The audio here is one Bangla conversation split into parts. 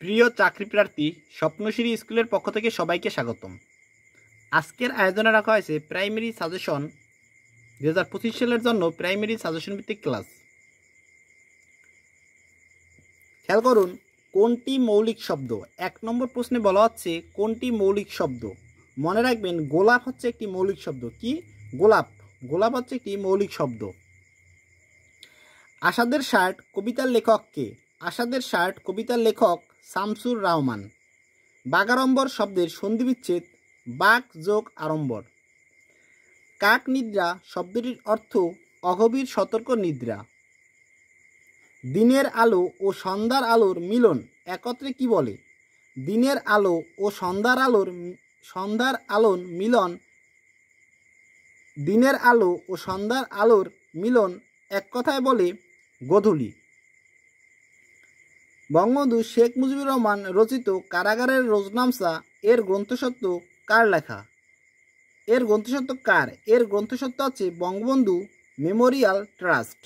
প্রিয় চাকরি প্রার্থী স্বপ্নশ্রী স্কুলের পক্ষ থেকে সবাইকে স্বাগতম। আজকের আয়োজনে রাখা হয়েছে প্রাইমারি সাজেশন 2025 সালের জন্য প্রাইমারি সাজেশন ভিত্তিক ক্লাস। খেয়াল করুন, কোনটি মৌলিক শব্দ? 1 নম্বর প্রশ্নে বলা হচ্ছে কোনটি মৌলিক শব্দ। মনে রাখবেন, গোলাপ হচ্ছে একটি মৌলিক শব্দ। কি? গোলাপ। গোলাপ হচ্ছে একটি মৌলিক শব্দ। আসাদের শার্ট কবিতার লেখক কে? আসাদের শার্ট কবিতার লেখক শামসুর রহমান। বাগাড়ম্বর শব্দের সন্ধিবিচ্ছেদ বাক যোগ আড়ম্বর। কাক নিদ্রা শব্দটির অর্থ অগভীর সতর্ক নিদ্রা। দিনের আলো ও সন্ধ্যার আলোর মিলন একত্রে কি বলে? দিনের আলো ও সন্ধ্যার আলোর মিলন। দিনের আলো ও সন্ধ্যার আলোর মিলন এক কথায় বলে গোধূলি। বঙ্গবন্ধু শেখ মুজিবুর রহমান রচিত কারাগারের রোজনামচা এর গ্রন্থস্বত্ব কার লেখা? এর গ্রন্থস্বত্ব কার? এর গ্রন্থস্বত্ব হচ্ছে বঙ্গবন্ধু মেমোরিয়াল ট্রাস্ট।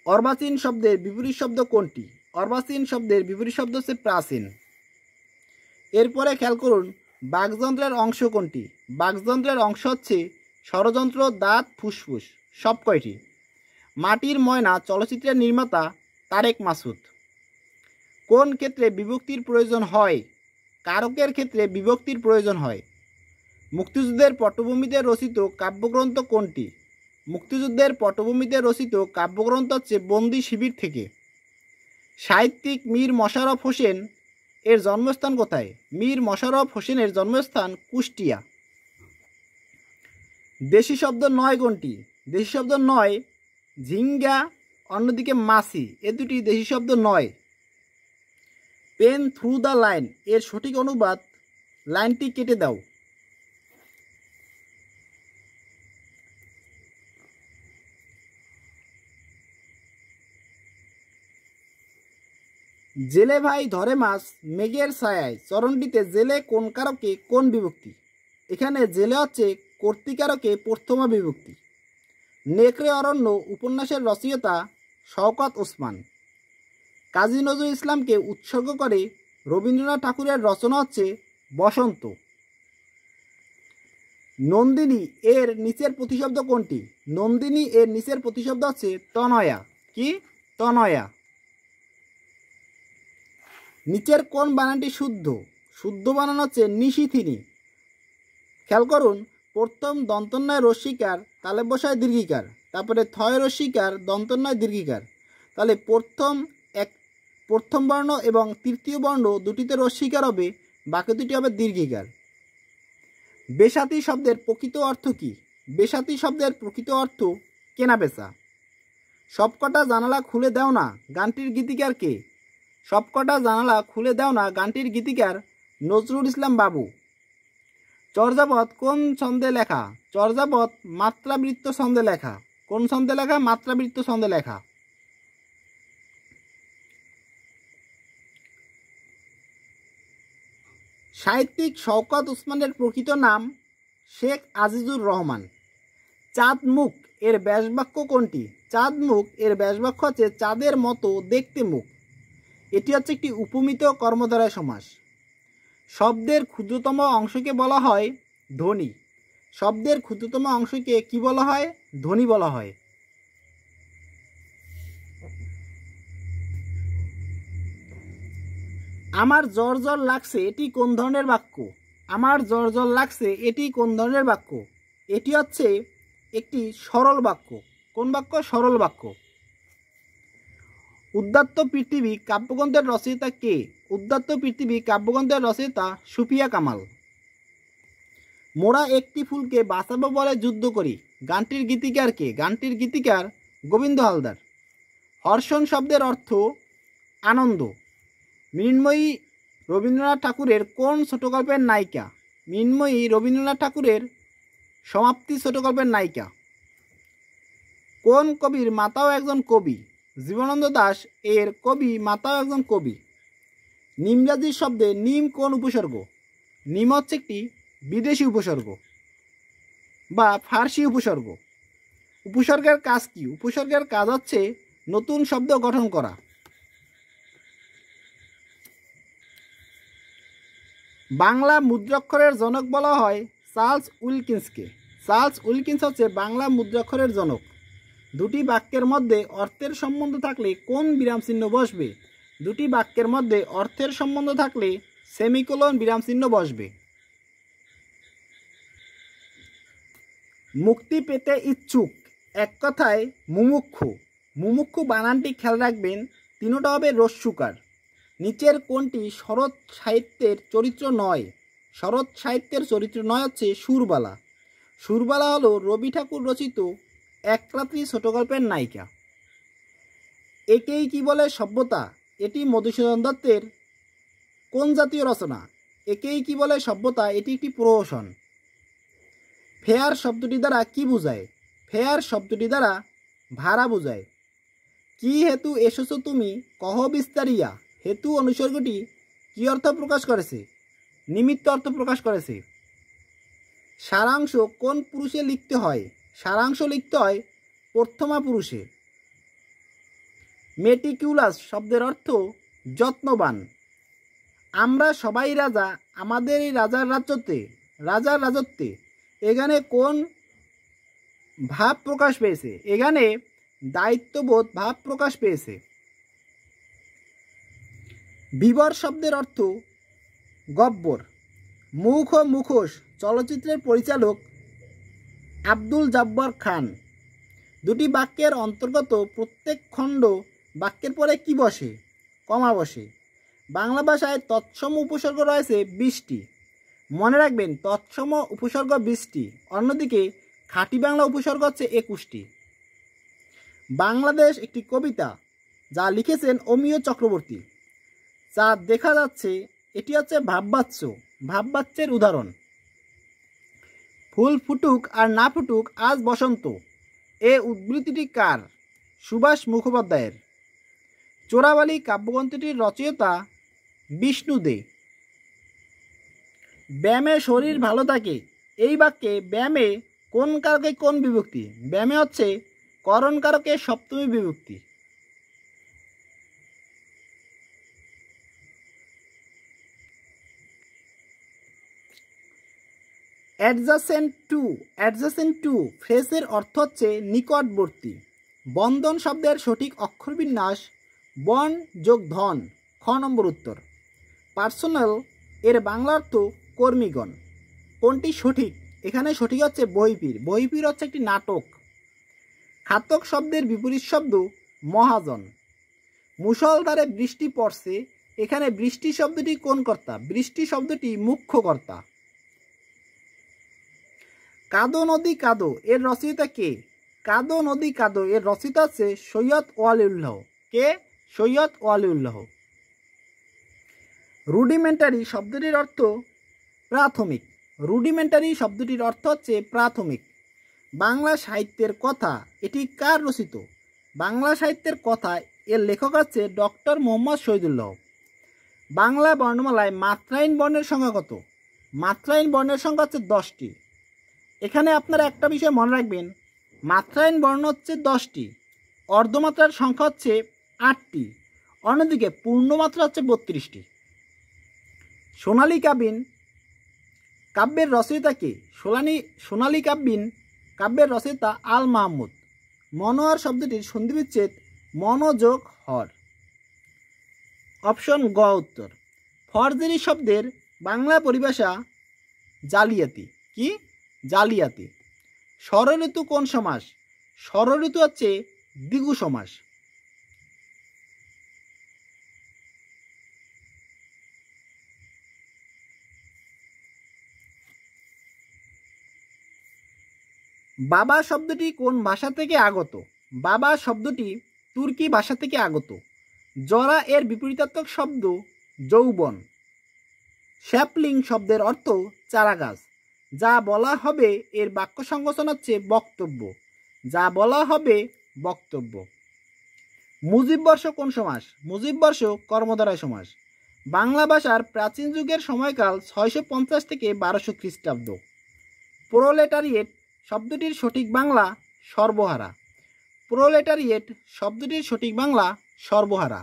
অর্বাচীন শব্দের বিপরীত শব্দ কোনটি? অর্বাচীন শব্দের বিপরীত শব্দ হচ্ছে প্রাচীন। এরপরে খেয়াল করুন, বাকযন্ত্রের অংশ কোনটি? বাকযন্ত্রের অংশ হচ্ছে স্বরযন্ত্র, দাঁত, ফুসফুস। সব কয়টি? মাটির ময়না চলচ্চিত্রের নির্মাতা তারেক মাসুদ। কোন ক্ষেত্রে বিভক্তির প্রয়োজন হয়? কারকের ক্ষেত্রে বিভক্তির প্রয়োজন হয়। মুক্তিযুদ্ধের পটভূমিতে রচিত কাব্যগ্রন্থ কোনটি? মুক্তিযুদ্ধের পটভূমিতে রচিত কাব্যগ্রন্থ হচ্ছে বন্দি শিবির থেকে। সাহিত্যিক মীর মশাররফ হোসেন এর জন্মস্থান কোথায়? মীর মশাররফ হোসেনের জন্মস্থান কুষ্টিয়া। দেশি শব্দ নয় কোনটি? দেশি শব্দ নয় ঝিঙ্গা, অন্যদিকে মাছি, এ দুটি দেশি শব্দ নয়। পেন থ্রু দ্য লাইন এর সঠিক অনুবাদ লাইনটি কেটে দাও। জেলে ভাই ধরে মাছ মেঘের ছায়ায় চরণটিতে জেলে কোন কারকে কোন বিভক্তি? এখানে জেলে হচ্ছে কর্তৃকারকে প্রথমা বিভক্তি। নেকড়ে অরণ্য উপন্যাসের রচয়িতা শওকত ওসমান। কাজী নজরুল ইসলামকে উৎসর্গ করে রবীন্দ্রনাথ ঠাকুরের রচনা হচ্ছে বসন্ত। নন্দিনী এর নিচের প্রতিশব্দ কোনটি? নন্দিনী এর নিচের প্রতিশব্দ হচ্ছে তনয়া। কি? তনয়া। নিচের কোন বানানটি শুদ্ধ? শুদ্ধ বানান হচ্ছে নিশিথিনী। খেয়াল করুন, প্রথম দন্তন্বয় রস্যিকার তালে বসায় দীর্ঘিকার, তারপরে থয় রস্যিকার দন্তন্বয় দীর্ঘিকার। তাহলে প্রথম বর্ণ এবং তৃতীয় বর্ণ দুটিতে রস্যিকার হবে, বাকি দুটি হবে দীর্ঘিকার। বেসাতি শব্দের প্রকৃত অর্থ কি? বেসাতি শব্দের প্রকৃত অর্থ কেনাবেচা। সবকটা জানালা খুলে দাও না গানটির গীতিকার কে? সবকটা জানালা খুলে দাও না গানটির গীতিকার নজরুল ইসলাম বাবু। চর্যাপদ কোন ছন্দে লেখা? চর্যাপদ মাত্রাবৃত্ত ছন্দে লেখা। কোন ছন্দে লেখা? মাত্রাবৃত্ত ছন্দে লেখা। সাহিত্যিক শওকত ওসমানের প্রকৃত নাম শেখ আজিজুর রহমান। চাঁদ মুখ এর ব্যাসবাক্য কোনটি? চাঁদ মুখ এর ব্যাসবাক্য হচ্ছে চাঁদের মতো দেখতে মুখ। এটি হচ্ছে একটি উপমিত কর্মধারয় সমাস। শব্দের ক্ষুদ্রতম অংশকে বলা হয় ধ্বনি। শব্দের ক্ষুদ্রতম অংশকে কি বলা হয়? ধ্বনি বলা হয়। আমার জ্বর জ্বর লাগছে এটি কোন ধরনের বাক্য? আমার জ্বর জ্বর লাগছে এটি কোন ধরনের বাক্য? এটি হচ্ছে একটি সরল বাক্য। কোন বাক্য? সরল বাক্য। উদাত্ত পৃথিবী কাব্যগ্রন্থের রচয়িতা কে? উদাত্ত পৃথিবী কাব্যগ্রন্থের রচয়িতা সুফিয়া কামাল। মোরা একটি ফুলকে বাঁচাবো বলে যুদ্ধ করি গানটির গীতিকার কে? গানটির গীতিকার গোবিন্দ হালদার। হর্ষণ শব্দের অর্থ আনন্দ। মৃন্ময়ী রবীন্দ্রনাথ ঠাকুরের কোন ছোটগল্পের নায়িকা? মৃন্ময়ী রবীন্দ্রনাথ ঠাকুরের সমাপ্তি ছোটগল্পের নায়িকা। কোন কবির মাতাও একজন কবি? জীবনানন্দ দাশ এর কবি মাতাও একজন কবি। নিমরাজি শব্দে নিম কোন উপসর্গ? নিম হচ্ছে একটি বিদেশি উপসর্গ বা ফার্সি উপসর্গ। উপসর্গের কাজ কি? উপসর্গের কাজ হচ্ছে নতুন শব্দ গঠন করা। বাংলা মুদ্রাক্ষরের জনক বলা হয় চার্লস উইলকিন্সকে। চার্লস উইলকিন্স হচ্ছে বাংলা মুদ্রাক্ষরের জনক। দুটি বাক্যের মধ্যে অর্থের সম্বন্ধ থাকলে কোন বিরাম চিহ্ন বসবে? দুটি বাক্যের মধ্যে অর্থের সম্বন্ধ থাকলে সেমিকোলন বিরাম চিহ্ন বসবে। মুক্তি পেতে ইচ্ছুক, এক কথায় মুমুক্ষু। মুমুক্ষু বানানটি খেয়াল রাখবেন, তিনটা হবে রস্যুকার। নিচের কোনটি শরৎ সাহিত্যের চরিত্র নয়? শরৎ সাহিত্যের চরিত্র নয় হচ্ছে সুরবালা। সুরবালা হলো রবি ঠাকুর রচিত এক রাত্রি ছোট গল্পের নায়িকা। একেই কি বলে সভ্যতা, এটি মধুসূদন দত্তের কোন জাতীয় রচনা? একেই কি বলে সভ্যতা, এটি একটি প্রহসন। ফেয়ার শব্দটি দ্বারা কি বোঝায়? ফেয়ার শব্দটি দ্বারা ভাড়া বোঝায়। কি হেতু এসেছো তুমি কহ বিস্তারিয়া, হেতু অনুসর্গটি কি অর্থ প্রকাশ করেছে? নিমিত্ত অর্থ প্রকাশ করেছে। সারাংশ কোন পুরুষে লিখতে হয়? সারাংশ লিখতে হয় প্রথমা পুরুষে। মেটিকিউলাস শব্দের অর্থ যত্নবান। আমরা সবাই রাজা, আমাদের এই রাজার রাজত্বে, এখানে কোন ভাব প্রকাশ পেয়েছে? এখানে দায়িত্ববোধ ভাব প্রকাশ পেয়েছে। বিবর শব্দের অর্থ গব্বর। মুখ ও মুখোশ চলচ্চিত্রের পরিচালক আব্দুল জব্বার খান। দুটি বাক্যের অন্তর্গত প্রত্যেক খণ্ড বাক্যের পরে কি বসে? কমা বসে। বাংলা ভাষায় তৎসম উপসর্গ রয়েছে 20টি। মনে রাখবেন, তৎসম উপসর্গ 20টি, অন্যদিকে খাঁটি বাংলা উপসর্গ হচ্ছে 21টি। বাংলাদেশ একটি কবিতা যা লিখেছেন অমিয় চক্রবর্তী। যা দেখা যাচ্ছে এটি হচ্ছে ভাববাচ্য, ভাববাচ্যের উদাহরণ। ফুল ফুটুক আর না ফুটুক আজ বসন্ত, এ উদ্ধৃতিটি কার? সুভাষ মুখোপাধ্যায়ের। চোরাবালি কাব্যগ্রন্থটির রচয়িতা বিষ্ণু দে। ব্যায়ামে শরীর ভালো থাকে, এই বাক্যে ব্যায়ামে কোন কারকে কোন বিভক্তি? ব্যায়ামে হচ্ছে করণ কারকে সপ্তমী বিভক্তি। অ্যাডজাসেন্ট টু ফ্রেজের অর্থ হচ্ছে নিকটবর্তী। বন্ধন শব্দের সঠিক অক্ষরবিন্যাস বন যোগ ধন। খ নম্বর উত্তর। পার্সোনাল এর বাংলা অর্থ কর্মীগণ। কোনটি সঠিক? এখানে সঠিক হচ্ছে বহিপীর। বহিপীর হচ্ছে একটি নাটক। খাতক শব্দের বিপরীত শব্দ মহাজন। মুষলধারে বৃষ্টি পড়ছে, এখানে বৃষ্টি শব্দটি কোন কর্তা? বৃষ্টি শব্দটি মুখ্য কর্তা। কাদো নদী কাদো এর রচয়িতা কে? কাদো নদী কাদো এর রচয়িতা হচ্ছে সৈয়দ ওয়ালিউল্লাহ। কে? সৈয়দ ওয়ালিউল্লাহ। রুডিমেন্টারি শব্দটির অর্থ প্রাথমিক। রুডিমেন্টারি শব্দটির অর্থ হচ্ছে প্রাথমিক। বাংলা সাহিত্যের কথা, এটি কার রচিত? বাংলা সাহিত্যের কথা এর লেখক হচ্ছে ডক্টর মোহাম্মদ শহীদুল্লাহ। বাংলা বর্ণমালায় মাত্রাহীন বর্ণের সংখ্যা কত? মাত্রাহীন বর্ণের সংখ্যা হচ্ছে 10টি। এখানে আপনারা একটা বিষয় মনে রাখবেন, মাত্রাহীন বর্ণ হচ্ছে 10টি, অর্ধমাত্রার সংখ্যা হচ্ছে 8টি, অন্যদিকে পূর্ণমাত্রা হচ্ছে 32টি। সোনালী কাবিন কাব্যের রচয়িতা কে? সোনালী কাব্যের রচয়িতা আল মাহমুদ। মনোহর শব্দটির সন্ধিবিচ্ছেদ মনোযোগ হর। অপশন গ উত্তর। ফরজেরি শব্দের বাংলা পরিভাষা জালিয়াতি। কি? জালিয়াতি। ষড়ঋতু কোন সমাস? ষড়ঋতু হচ্ছে দ্বিগু সমাস। বাবা শব্দটি কোন ভাষা থেকে আগত? বাবা শব্দটি তুর্কি ভাষা থেকে আগত। জরা এর বিপরীতাত্মক শব্দ যৌবন। শ্যাপলিং শব্দের অর্থ চারাগাছ। যা বলা হবে এর বাক্য সংকোচন হচ্ছে বক্তব্য। যা বলা হবে বক্তব্য। মুজিব বর্ষ কোন সমাস? মুজিব বর্ষ কর্মধারয় সমাস। বাংলা ভাষার প্রাচীন যুগের সময়কাল 650 থেকে 1200 খ্রিস্টাব্দ। প্রোলেটারিয়েট শব্দটির সঠিক বাংলা সর্বহারা। প্রোলেটারিয়েট শব্দটির সঠিক বাংলা সর্বহারা।